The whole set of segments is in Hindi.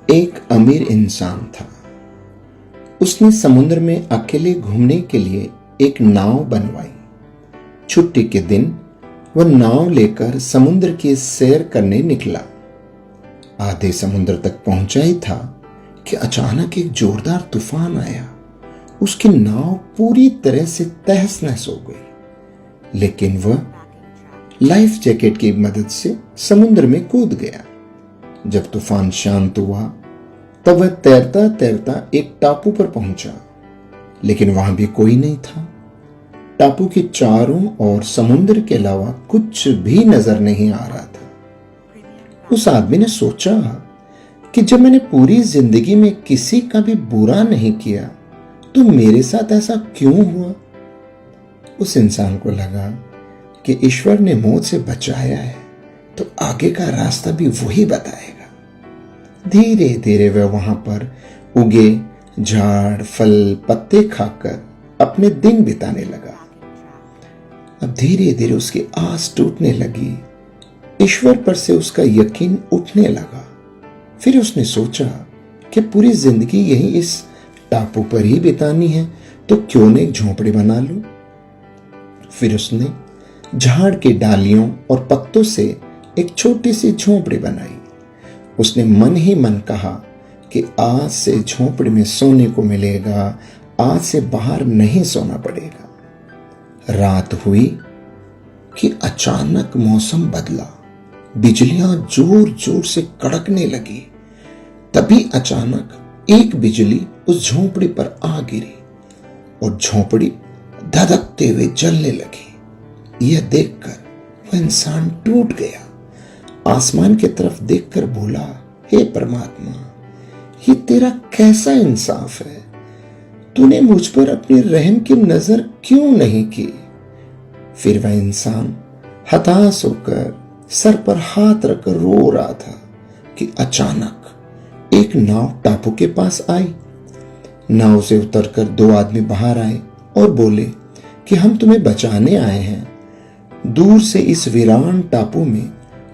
एक अमीर इंसान था। उसने समुद्र में अकेले घूमने के लिए एक नाव बनवाई। छुट्टी के दिन वह नाव लेकर समुद्र की सैर करने निकला। आधे समुद्र तक पहुंचा ही था कि अचानक एक जोरदार तूफान आया। उसकी नाव पूरी तरह से तहस नहस हो गई, लेकिन वह लाइफ जैकेट की मदद से समुद्र में कूद गया। जब तूफान शांत हुआ तब वह तैरता तैरता एक टापू पर पहुंचा, लेकिन वहां भी कोई नहीं था। टापू के चारों ओर समुद्र के अलावा कुछ भी नजर नहीं आ रहा था। उस आदमी ने सोचा कि जब मैंने पूरी जिंदगी में किसी का भी बुरा नहीं किया तो मेरे साथ ऐसा क्यों हुआ। उस इंसान को लगा कि ईश्वर ने मौत से बचाया है तो आगे का रास्ता भी वही बताएगा। धीरे धीरे वह वहां पर उगे झाड़ फल पत्ते खाकर अपने दिन बिताने लगा। अब धीरे धीरे उसकी आस टूटने लगी। ईश्वर पर से उसका यकीन उठने लगा। फिर उसने सोचा कि पूरी जिंदगी यही इस टापू पर ही बितानी है तो क्यों न एक झोंपड़ी बना लूं। फिर उसने झाड़ की डालियों और पत्तों से एक छोटी सी झोंपड़ी बनाई। उसने मन ही मन कहा कि आज से झोंपड़ी में सोने को मिलेगा, आज से बाहर नहीं सोना पड़ेगा। रात हुई कि अचानक मौसम बदला। बिजलियां जोर जोर से कड़कने लगी। तभी अचानक एक बिजली उस झोंपड़ी पर आ गिरी और झोंपड़ी धधकते हुए जलने लगी। यह देखकर वह इंसान टूट गया। आसमान की तरफ देखकर बोला, हे परमात्मा, ये तेरा कैसा इंसाफ है। तूने मुझ पर अपनी रहम की नजर क्यों नहीं की। फिर वह इंसान हताश होकर सर पर हाथ रखकर रो रहा था कि अचानक एक नाव टापू के पास आई। नाव से उतरकर दो आदमी बाहर आए और बोले कि हम तुम्हें बचाने आए हैं। दूर से इस वीरान टापू में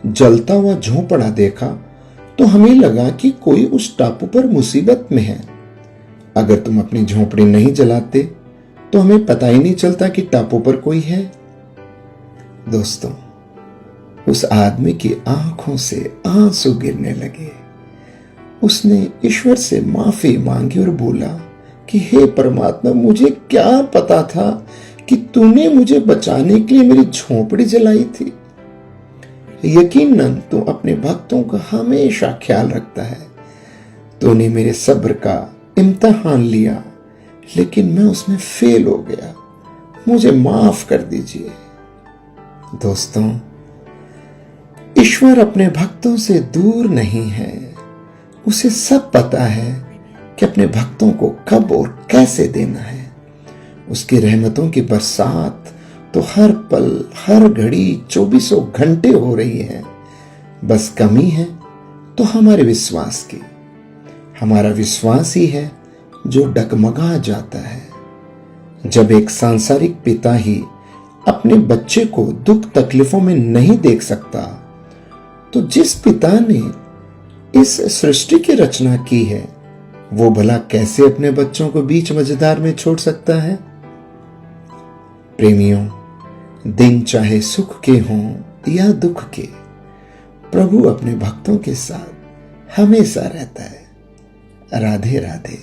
जलता हुआ झोंपड़ा देखा तो हमें लगा कि कोई उस टापू पर मुसीबत में है। अगर तुम अपनी झोंपड़ी नहीं जलाते तो हमें पता ही नहीं चलता कि टापू पर कोई है। दोस्तों, उस आदमी की आंखों से आंसू गिरने लगे। उसने ईश्वर से माफी मांगी और बोला कि हे परमात्मा, मुझे क्या पता था कि तूने मुझे बचाने के लिए मेरी झोंपड़ी जलाई थी। यकीनन तू अपने भक्तों का हमेशा ख्याल रखता है। तूने मेरे सब्र का इम्तिहान लिया, लेकिन मैं उसमें फेल हो गया। मुझे माफ कर दीजिए। दोस्तों, ईश्वर अपने भक्तों से दूर नहीं है। उसे सब पता है कि अपने भक्तों को कब और कैसे देना है। उसकी रहमतों की बरसात तो हर पल हर घड़ी 24 घंटे हो रही है। बस कमी है तो हमारे विश्वास की। हमारा विश्वास ही है जो डगमगा जाता है। जब एक सांसारिक पिता ही अपने बच्चे को दुख तकलीफों में नहीं देख सकता तो जिस पिता ने इस सृष्टि की रचना की है वो भला कैसे अपने बच्चों को बीच मझधार में छोड़ सकता है। प्रेमियों, दिन चाहे सुख के हों या दुख के, प्रभु अपने भक्तों के साथ हमेशा रहता है। राधे राधे।